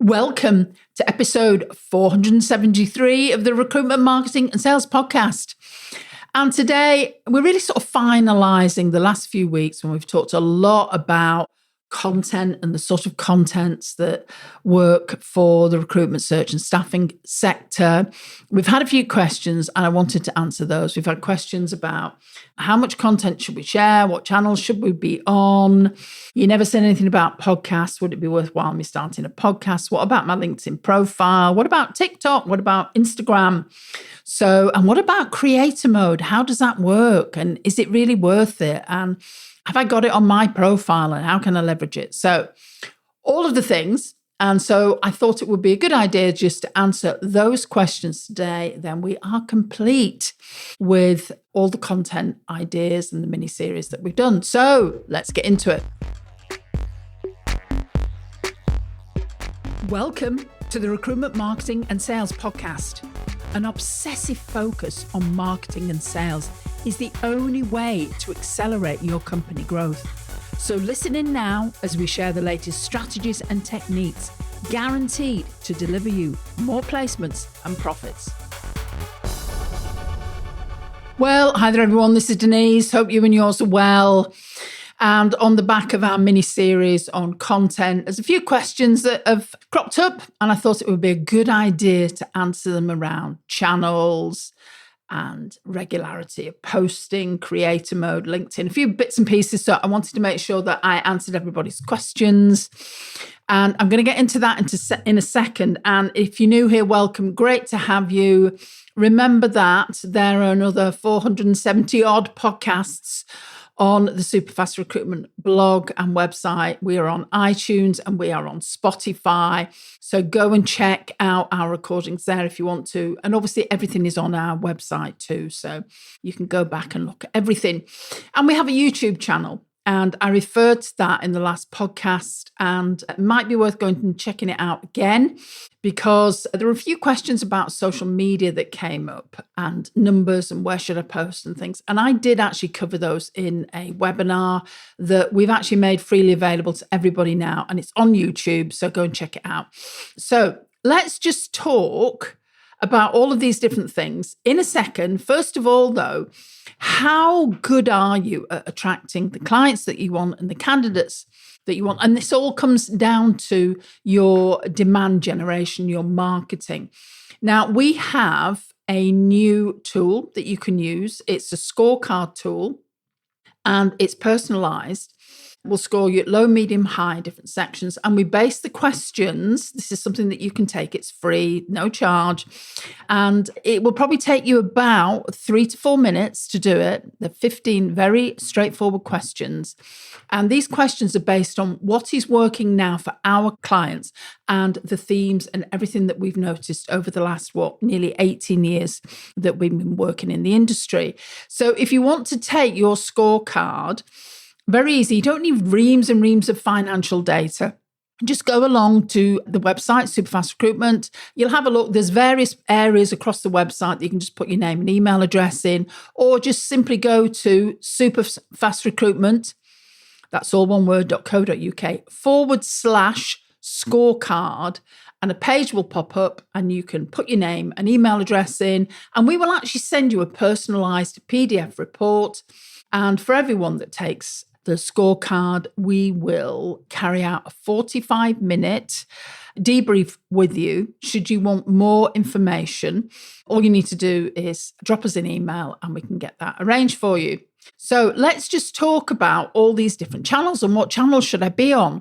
Welcome to episode 473 of the Recruitment, Marketing and Sales podcast. And today we're really sort of finalising the last few weeks when we've talked a lot about content and the sort of contents that work for the recruitment, search and staffing sector. We've had a few questions and I wanted to answer those. We've had questions about how much content should we share? What channels should we be on? You never said anything about podcasts. Would it be worthwhile me starting a podcast? What about my LinkedIn profile? What about TikTok? What about Instagram? And what about creator mode? How does that work? And is it really worth it? And have I got it on my profile and how can I leverage it? So all of the things. And so I thought it would be a good idea just to answer those questions today. Then we are complete with all the content ideas and the mini series that we've done. So let's get into it. Welcome to the Recruitment, Marketing and Sales podcast. An obsessive focus on marketing and sales is the only way to accelerate your company growth. So listen in now as we share the latest strategies and techniques guaranteed to deliver you more placements and profits. Well, hi there everyone, this is Denise. Hope you and yours are well. And on the back of our mini-series on content, there's a few questions that have cropped up and I thought it would be a good idea to answer them around channels and regularity of posting, creator mode, LinkedIn, a few bits and pieces. So I wanted to make sure that I answered everybody's questions. And I'm going to get into that in a second. And if you're new here, welcome. Great to have you. Remember that there are another 470 odd podcasts on the Superfast Recruitment blog and website. We are on iTunes and we are on Spotify. So go and check out our recordings there if you want to. And obviously everything is on our website too. So you can go back and look at everything. And we have a YouTube channel. And I referred to that in the last podcast, and it might be worth going and checking it out again because there were a few questions about social media that came up and numbers and where should I post and things. And I did actually cover those in a webinar that we've actually made freely available to everybody now, and it's on YouTube. So go and check it out. So let's just talk about all of these different things in a second. First of all, though, how good are you at attracting the clients that you want and the candidates that you want? And this all comes down to your demand generation, your marketing. Now, we have a new tool that you can use. It's a scorecard tool and it's personalized. We'll score you at low, medium, high, different sections. And we base the questions. This is something that you can take. It's free, no charge. And it will probably take you about 3 to 4 minutes to do it. They're 15 very straightforward questions. And these questions are based on what is working now for our clients and the themes and everything that we've noticed over the last, nearly 18 years that we've been working in the industry. So if you want to take your scorecard, very easy. You don't need reams and reams of financial data. Just go along to the website, Superfast Recruitment. You'll have a look. There's various areas across the website that you can just put your name and email address in, or just simply go to Superfast Recruitment. That's all one word, .co.uk/scorecard. And a page will pop up and you can put your name and email address in. And we will actually send you a personalized PDF report. And for everyone that takes the scorecard, we will carry out a 45-minute debrief with you. Should you want more information, all you need to do is drop us an email and we can get that arranged for you. So let's just talk about all these different channels and what channels should I be on.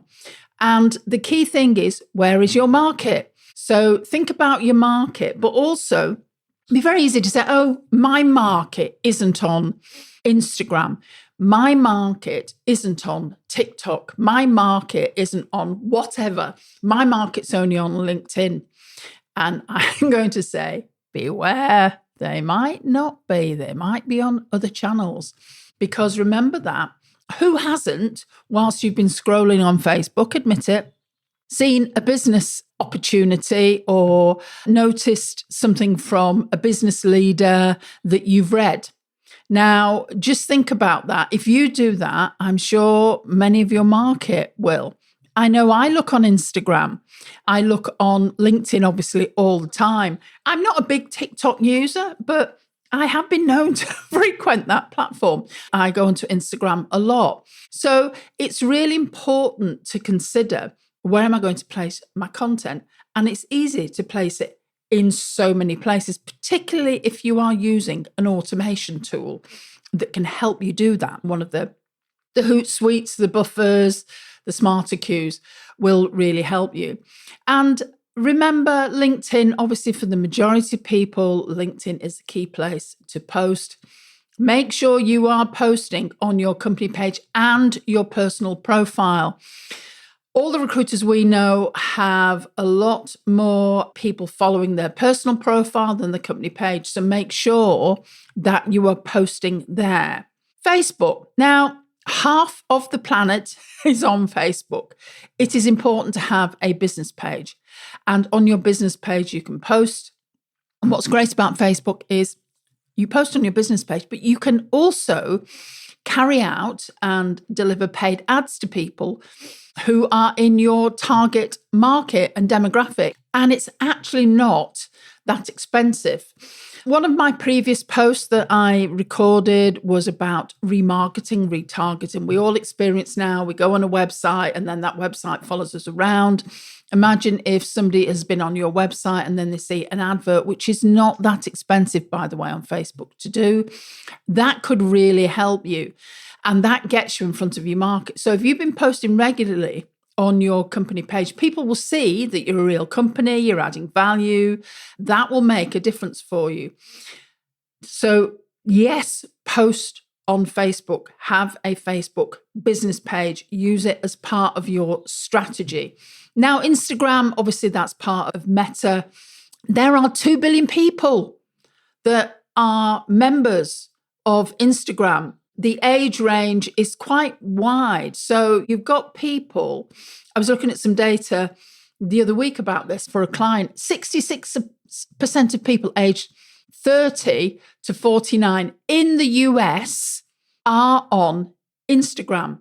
And the key thing is, where is your market? So think about your market, but also it'd be very easy to say, oh, my market isn't on Instagram. My market isn't on TikTok. My market isn't on whatever. My market's only on LinkedIn. And I'm going to say, beware, they might not be. They might be on other channels. Because remember that, who hasn't, whilst you've been scrolling on Facebook, admit it, seen a business opportunity or noticed something from a business leader that you've read? Now, just think about that. If you do that, I'm sure many of your market will. I know I look on Instagram. I look on LinkedIn, obviously, all the time. I'm not a big TikTok user, but I have been known to frequent that platform. I go onto Instagram a lot. So it's really important to consider, where am I going to place my content? And it's easy to place it in so many places, particularly if you are using an automation tool that can help you do that. One of the Hootsuites, the buffers, the smarter cues will really help you. And remember, LinkedIn, obviously for the majority of people, LinkedIn is the key place to post. Make sure you are posting on your company page and your personal profile. All the recruiters we know have a lot more people following their personal profile than the company page. So make sure that you are posting there. Facebook. Now, half of the planet is on Facebook. It is important to have a business page. And on your business page, you can post. And what's great about Facebook is you post on your business page, but you can also carry out and deliver paid ads to people who are in your target market and demographic. And it's actually not that expensive. One of my previous posts that I recorded was about remarketing, retargeting. We all experience now, we go on a website and then that website follows us around. Imagine if somebody has been on your website and then they see an advert, which is not that expensive, by the way, on Facebook to do. That could really help you. And that gets you in front of your market. So if you've been posting regularly on your company page, people will see that you're a real company, you're adding value. That will make a difference for you. So yes, post on Facebook, have a Facebook business page, use it as part of your strategy. Now, Instagram, obviously that's part of Meta. There are 2 billion people that are members of Instagram. The age range is quite wide. So you've got people, I was looking at some data the other week about this for a client, 66% of people aged 30 to 49 in the US are on Instagram.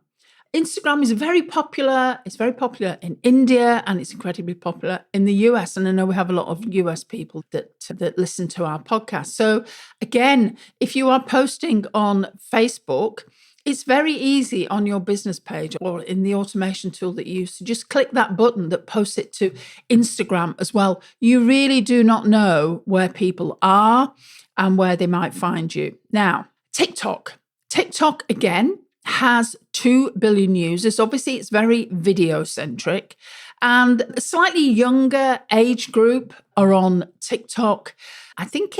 Instagram is very popular. It's very popular in India and it's incredibly popular in the US. And I know we have a lot of US people that listen to our podcast. So again, if you are posting on Facebook, it's very easy on your business page or in the automation tool that you use to just click that button that posts it to Instagram as well. You really do not know where people are and where they might find you. Now, TikTok. TikTok, again, has 2 billion users. Obviously, it's very video centric. And a slightly younger age group are on TikTok. I think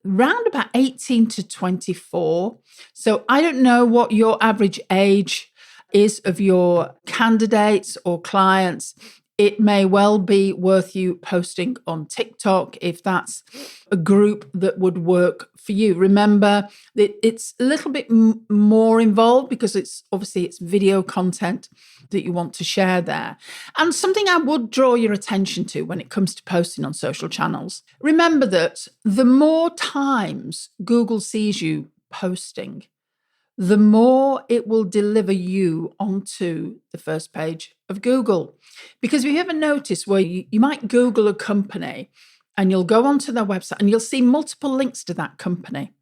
around about 18 to 24. So I don't know what your average age is of your candidates or clients. It may well be worth you posting on TikTok if that's a group that would work for you. Remember that it's a little bit more involved because it's video content that you want to share there. And something I would draw your attention to when it comes to posting on social channels. Remember that the more times Google sees you posting, the more it will deliver you onto the first page of Google. Because have you ever noticed where you might Google a company and you'll go onto their website and you'll see multiple links to that company.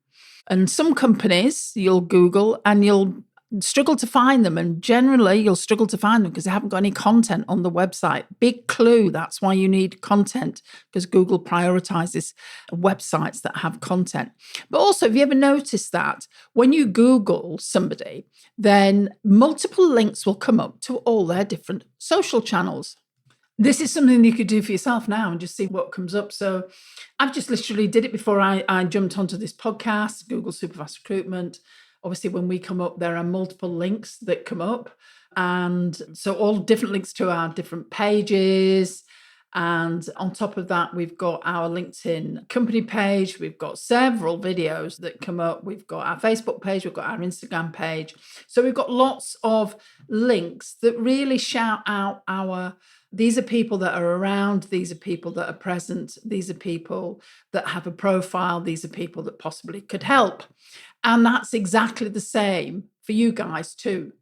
And some companies you'll Google and you'll struggle to find them. And generally you'll struggle to find them because they haven't got any content on the website. Big clue. That's why you need content, because Google prioritizes websites that have content. But also, have you ever noticed that when you Google somebody, then multiple links will come up to all their different social channels? This is something you could do for yourself now and just see what comes up. So I've just literally did it before I jumped onto this podcast, Google Superfast Recruitment. Obviously, when we come up, there are multiple links that come up. And so all different links to our different pages. And on top of that, we've got our LinkedIn company page. We've got several videos that come up. We've got our Facebook page. We've got our Instagram page. So we've got lots of links that really shout out these are people that are around. These are people that are present. These are people that have a profile. These are people that possibly could help. And that's exactly the same for you guys too.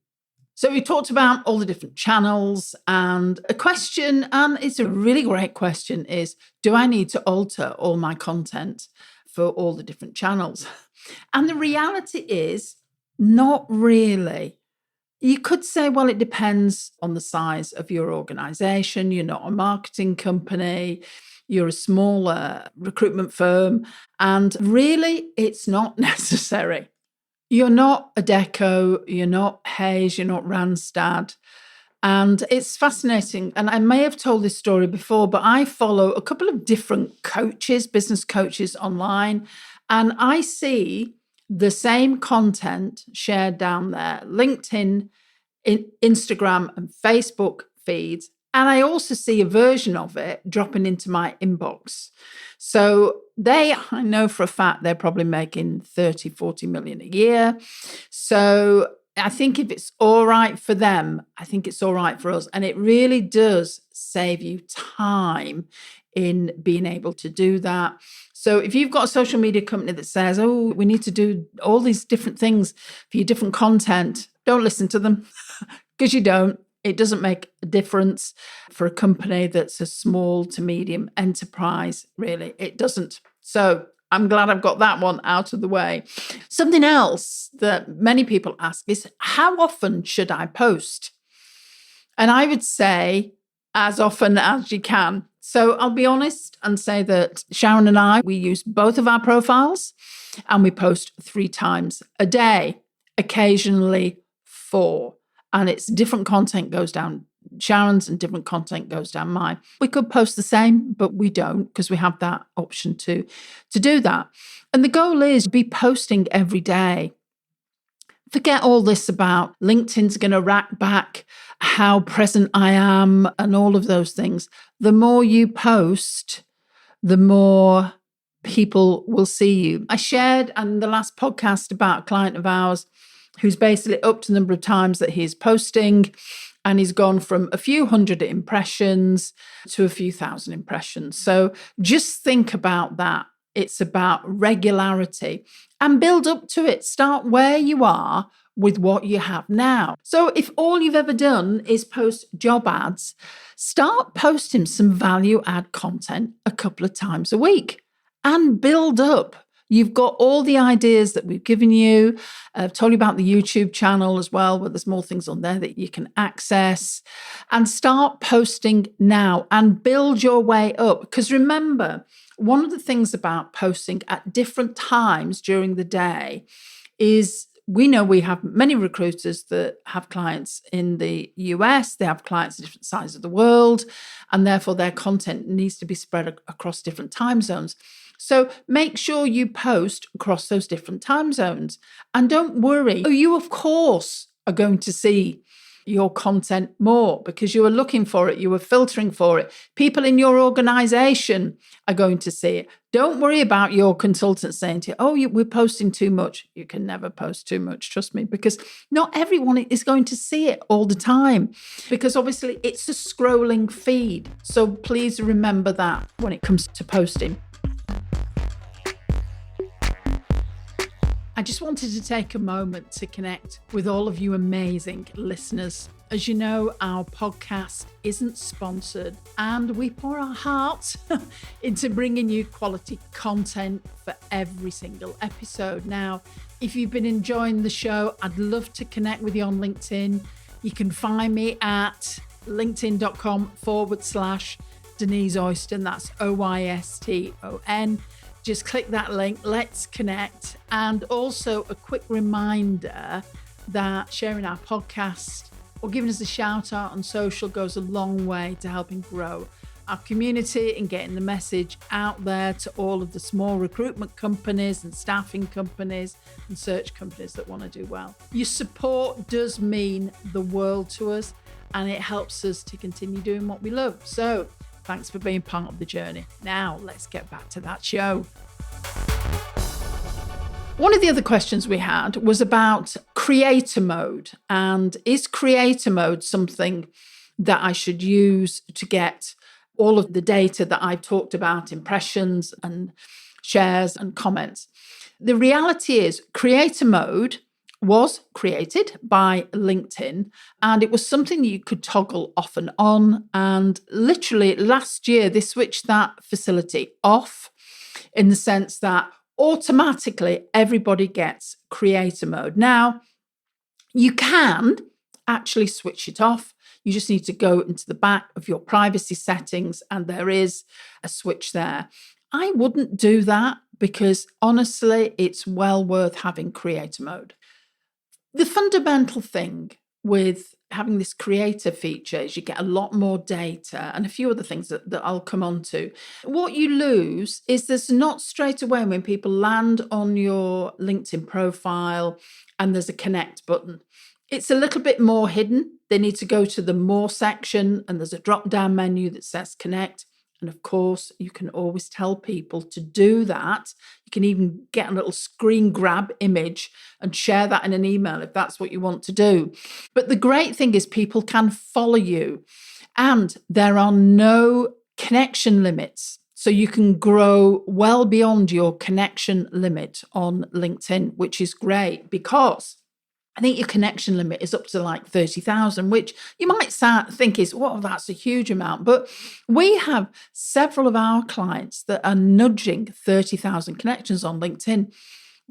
So we talked about all the different channels, and a question, and it's a really great question, is do I need to alter all my content for all the different channels? And the reality is not really. You could say, well, it depends on the size of your organization. You're not a marketing company, you're a smaller recruitment firm, and really it's not necessary. You're not Adecco, you're not Hayes, you're not Randstad. And it's fascinating. And I may have told this story before, but I follow a couple of different coaches, business coaches online, and I see the same content shared down there, LinkedIn, Instagram, and Facebook feeds. And I also see a version of it dropping into my inbox. So I know for a fact, they're probably making 30, 40 million a year. So I think if it's all right for them, I think it's all right for us. And it really does save you time in being able to do that. So if you've got a social media company that says, oh, we need to do all these different things for your different content, don't listen to them because you don't. It doesn't make a difference for a company that's a small to medium enterprise, really. It doesn't. So I'm glad I've got that one out of the way. Something else that many people ask is, how often should I post? And I would say as often as you can. So I'll be honest and say that Sharon and I, we use both of our profiles and we post 3 times a day, occasionally 4. And it's different content goes down Sharon's and different content goes down mine. We could post the same, but we don't because we have that option to do that. And the goal is be posting every day. Forget all this about LinkedIn's going to rack back how present I am and all of those things. The more you post, the more people will see you. I shared on the last podcast about a client of ours who's basically upped the number of times that he's posting, and he's gone from a few hundred impressions to a few thousand impressions. So just think about that. It's about regularity and build up to it. Start where you are with what you have now. So if all you've ever done is post job ads, start posting some value add content a couple of times a week and build up. You've got all the ideas that we've given you. I've told you about the YouTube channel as well, but there's more things on there that you can access. And start posting now and build your way up. Because remember, one of the things about posting at different times during the day is we know we have many recruiters that have clients in the US, they have clients in different sides of the world, and therefore their content needs to be spread across different time zones. So make sure you post across those different time zones. And don't worry, you of course are going to see your content more because you are looking for it, you are filtering for it. People in your organization are going to see it. Don't worry about your consultant saying to you, oh, we're posting too much. You can never post too much, trust me, because not everyone is going to see it all the time because obviously it's a scrolling feed. So please remember that when it comes to posting. I just wanted to take a moment to connect with all of you amazing listeners. As you know, our podcast isn't sponsored and we pour our hearts into bringing you quality content for every single episode. Now, if you've been enjoying the show, I'd love to connect with you on LinkedIn. You can find me at linkedin.com/Denise Oyston. That's Oyston. Just click that link, let's connect. And also a quick reminder that sharing our podcast or giving us a shout out on social goes a long way to helping grow our community and getting the message out there to all of the small recruitment companies and staffing companies and search companies that want to do well. Your support does mean the world to us and it helps us to continue doing what we love. So thanks for being part of the journey. Now, let's get back to that show. One of the other questions we had was about creator mode. And is creator mode something that I should use to get all of the data that I've talked about, impressions and shares and comments? The reality is creator mode was created by LinkedIn, and it was something you could toggle off and on. And literally last year, they switched that facility off in the sense that automatically everybody gets creator mode. Now, you can actually switch it off. You just need to go into the back of your privacy settings, and there is a switch there. I wouldn't do that because honestly, it's well worth having creator mode. The fundamental thing with having this creator feature is you get a lot more data and a few other things that I'll come on to. What you lose is there's not straight away when people land on your LinkedIn profile and there's a connect button. It's a little bit more hidden. They need to go to the more section and there's a drop down menu that says connect. And of course, you can always tell people to do that. You can even get a little screen grab image and share that in an email if that's what you want to do. But the great thing is people can follow you and there are no connection limits. So you can grow well beyond your connection limit on LinkedIn, which is great because I think your connection limit is up to like 30,000, which you might think is, well, that's a huge amount. But we have several of our clients that are nudging 30,000 connections on LinkedIn.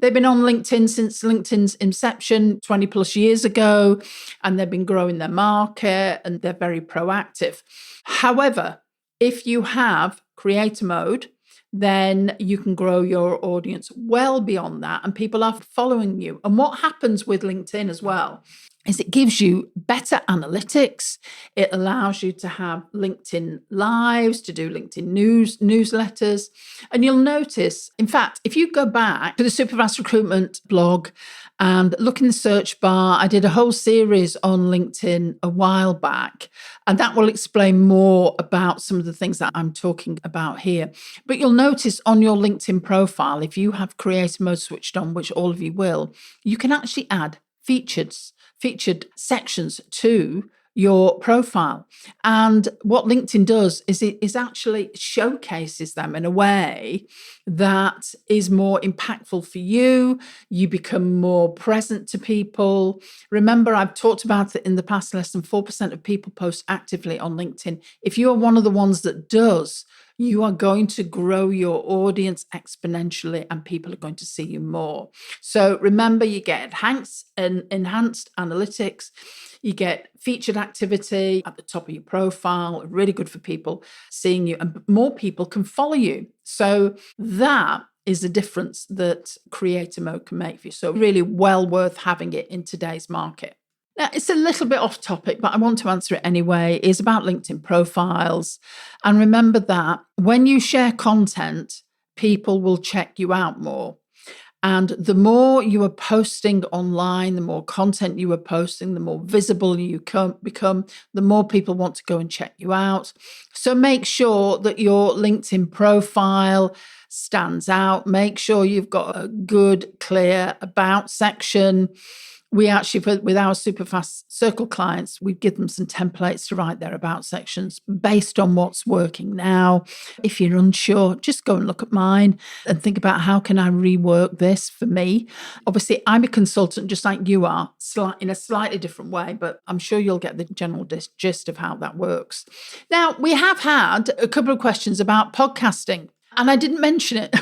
They've been on LinkedIn since LinkedIn's inception 20 plus years ago, and they've been growing their market and they're very proactive. However, if you have creator mode, then you can grow your audience well beyond that and people are following you. And what happens with LinkedIn as well is it gives you better analytics. It allows you to have LinkedIn lives, to do LinkedIn newsletters. And you'll notice, in fact, if you go back to the Superfast Recruitment blog and look in the search bar, I did a whole series on LinkedIn a while back, and that will explain more about some of the things that I'm talking about here. But you'll notice on your LinkedIn profile, if you have creator mode switched on, which all of you will, you can actually add featured sections to your profile. And what LinkedIn does is it actually showcases them in a way that is more impactful for you. You become more present to people. Remember, I've talked about it in the past, less than 4% of people post actively on LinkedIn. If you are one of the ones that does, you are going to grow your audience exponentially and people are going to see you more. So remember, you get enhanced analytics, you get featured activity at the top of your profile, really good for people seeing you, and more people can follow you. So that is a difference that creator mode can make for you. So really well worth having it in today's market. Now, it's a little bit off topic, but I want to answer it anyway. It's about LinkedIn profiles. And remember that when you share content, people will check you out more. And the more you are posting online, the more content you are posting, the more visible you become, the more people want to go and check you out. So make sure that your LinkedIn profile stands out. Make sure you've got a good, clear about section. We actually, with our Superfast Circle clients, we give them some templates to write their about sections based on what's working now. If you're unsure, just go and look at mine and think about how can I rework this for me. Obviously, I'm a consultant just like you are, in a slightly different way, but I'm sure you'll get the general gist of how that works. Now, we have had a couple of questions about podcasting, and I didn't mention it.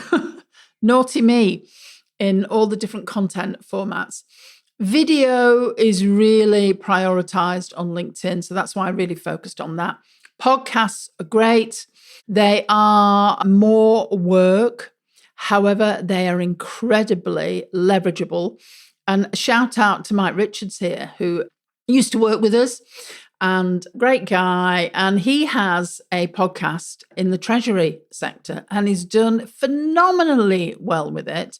Naughty me, in all the different content formats. Video is really prioritized on LinkedIn, so that's why I really focused on that. Podcasts are great. They are more work. However, they are incredibly leverageable. And a shout out to Mike Richards here, who used to work with us and great guy. And he has a podcast in the treasury sector and he's done phenomenally well with it.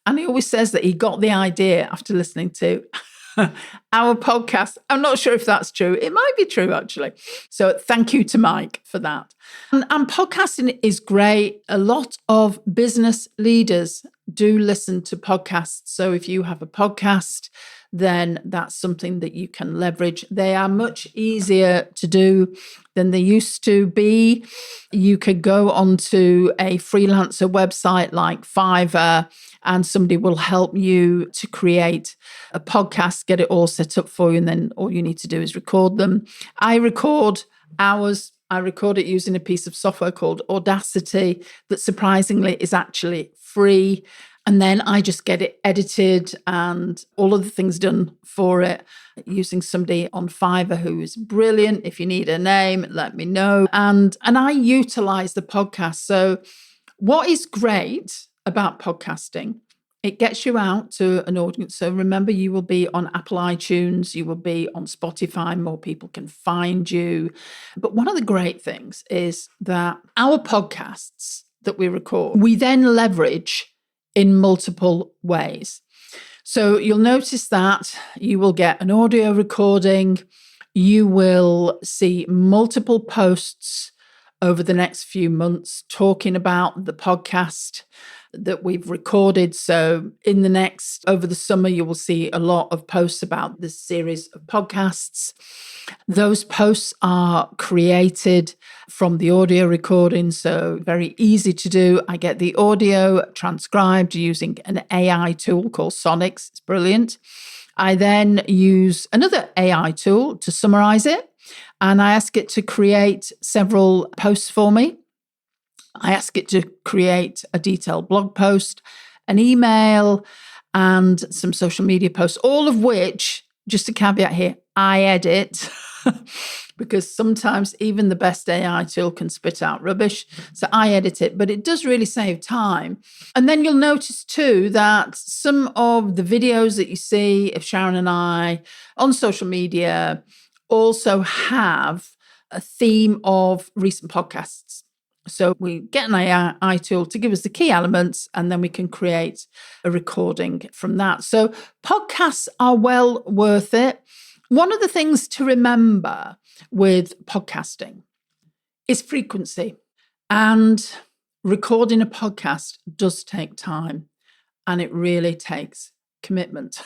And he always says that he got the idea after listening to our podcast. I'm not sure if that's true. It might be true, actually. So thank you to Mike for that. And podcasting is great. A lot of business leaders do listen to podcasts. So if you have a podcast then that's something that you can leverage. They are much easier to do than they used to be. You could go onto a freelancer website like Fiverr, and somebody will help you to create a podcast, get it all set up for you, and then all you need to do is record them. I record ours. I record it using a piece of software called Audacity that surprisingly is actually free. And then I just get it edited and all of the things done for it using somebody on Fiverr who is brilliant. If you need a name, let me know. And I utilize the podcast. So what is great about podcasting, it gets you out to an audience. So remember, you will be on Apple iTunes, you will be on Spotify, more people can find you. But one of the great things is that our podcasts that we record, we then leverage in multiple ways. So you'll notice that you will get an audio recording, you will see multiple posts over the next few months talking about the podcast that we've recorded. So over the summer, you will see a lot of posts about this series of podcasts. Those posts are created from the audio recording, so very easy to do. I get the audio transcribed using an AI tool called Sonics. It's brilliant. I then use another AI tool to summarize it, and I ask it to create several posts for me. I ask it to create a detailed blog post, an email, and some social media posts, all of which, just a caveat here, I edit because sometimes even the best AI tool can spit out rubbish. So I edit it, but it does really save time. And then you'll notice too that some of the videos that you see of Sharon and I on social media also have a theme of recent podcasts. So we get an AI tool to give us the key elements, and then we can create a recording from that. So podcasts are well worth it. One of the things to remember with podcasting is frequency. And recording a podcast does take time, and it really takes commitment.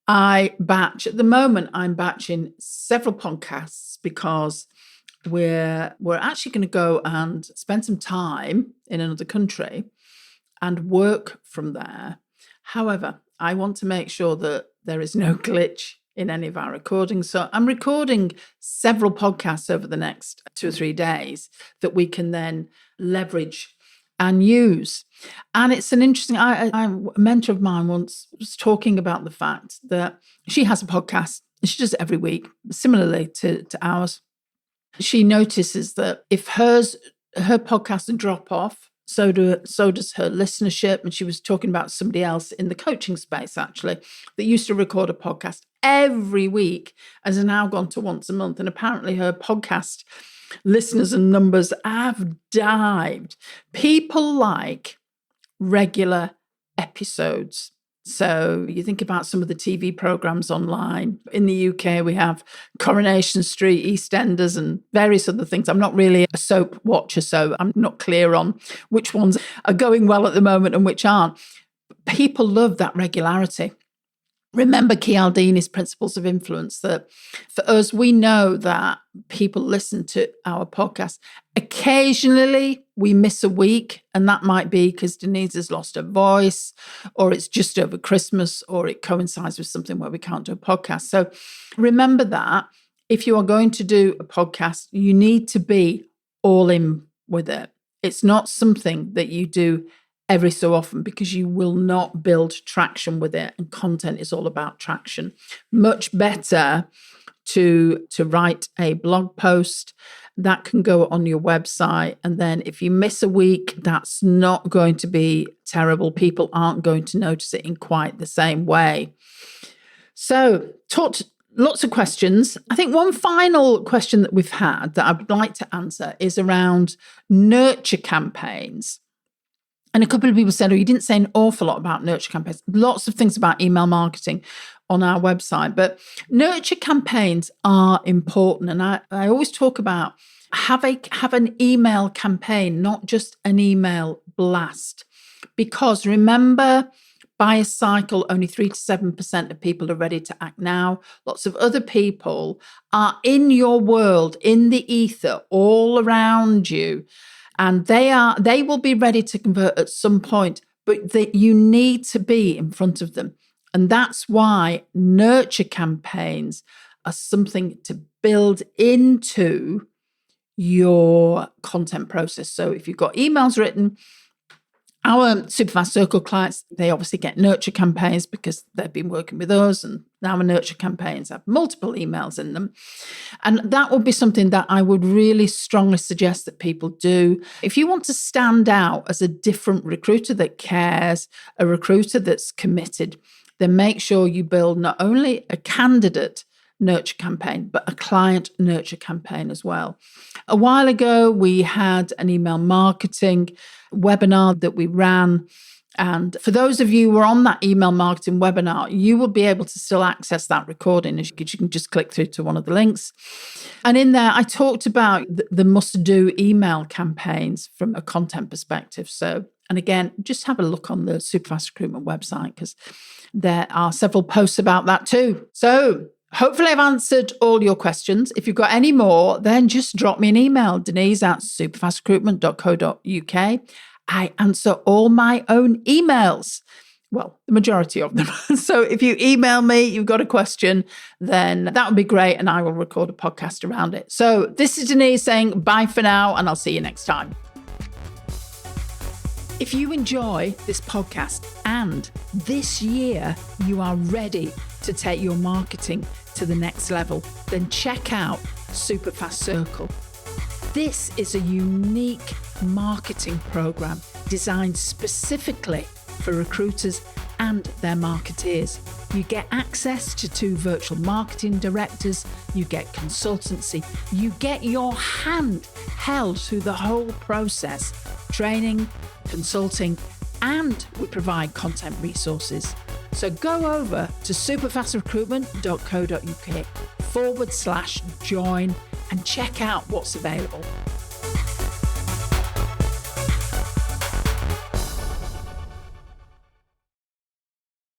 At the moment, I'm batching several podcasts because we're actually going to go and spend some time in another country and work from there. However, I want to make sure that there is no glitch in any of our recordings. So I'm recording several podcasts over the next 2 or 3 days that we can then leverage and use. And it's an interesting, a mentor of mine once was talking about the fact that she has a podcast. She does it every week, similarly to ours. She notices that if her podcasts drop off, so does her listenership. And she was talking about somebody else in the coaching space, actually, that used to record a podcast every week, has now gone to once a month. And apparently her podcast listeners and numbers have dived. People like regular episodes. So you think about some of the TV programs online. In the UK, we have Coronation Street, EastEnders, and various other things. I'm not really a soap watcher, so I'm not clear on which ones are going well at the moment and which aren't. People love that regularity. Remember Cialdini's principles of influence, that for us, we know that people listen to our podcast. Occasionally, we miss a week, and that might be because Denise has lost her voice, or it's just over Christmas, or it coincides with something where we can't do a podcast. So remember that if you are going to do a podcast, you need to be all in with it. It's not something that you do every so often, because you will not build traction with it, and content is all about traction. Much better to write a blog post that can go on your website, and then if you miss a week, that's not going to be terrible. People aren't going to notice it in quite the same way. So talked lots of questions. I think one final question that we've had that I would like to answer is around nurture campaigns. And a couple of people said, you didn't say an awful lot about nurture campaigns. Lots of things about email marketing on our website, but nurture campaigns are important. And I always talk about have an email campaign, not just an email blast. Because remember, bias cycle, only 3 to 7% of people are ready to act now. Lots of other people are in your world, in the ether, all around you. And they will be ready to convert at some point, but that you need to be in front of them. And that's why nurture campaigns are something to build into your content process. So if you've got emails written, our Superfast Circle clients, they obviously get nurture campaigns because they've been working with us, and our nurture campaigns have multiple emails in them. And that would be something that I would really strongly suggest that people do. If you want to stand out as a different recruiter that cares, a recruiter that's committed, then make sure you build not only a candidate nurture campaign, but a client nurture campaign as well. A while ago, we had an email marketing webinar that we ran. And for those of you who are on that email marketing webinar, you will be able to still access that recording. You can just click through to one of the links. And in there, I talked about the must-do email campaigns from a content perspective. So, and again, just have a look on the Superfast Recruitment website because there are several posts about that too. So hopefully I've answered all your questions. If you've got any more, then just drop me an email, denise@superfastrecruitment.co.uk. I answer all my own emails. Well, the majority of them. So if you email me, you've got a question, then that would be great. And I will record a podcast around it. So this is Denise saying bye for now, and I'll see you next time. If you enjoy this podcast and this year you are ready to take your marketing to the next level, then check out Superfast Circle. This is a unique marketing program designed specifically for recruiters and their marketeers. You get access to 2 virtual marketing directors, you get consultancy, you get your hand held through the whole process, training, consulting, and we provide content resources. So go over to superfastrecruitment.co.uk /join and check out what's available.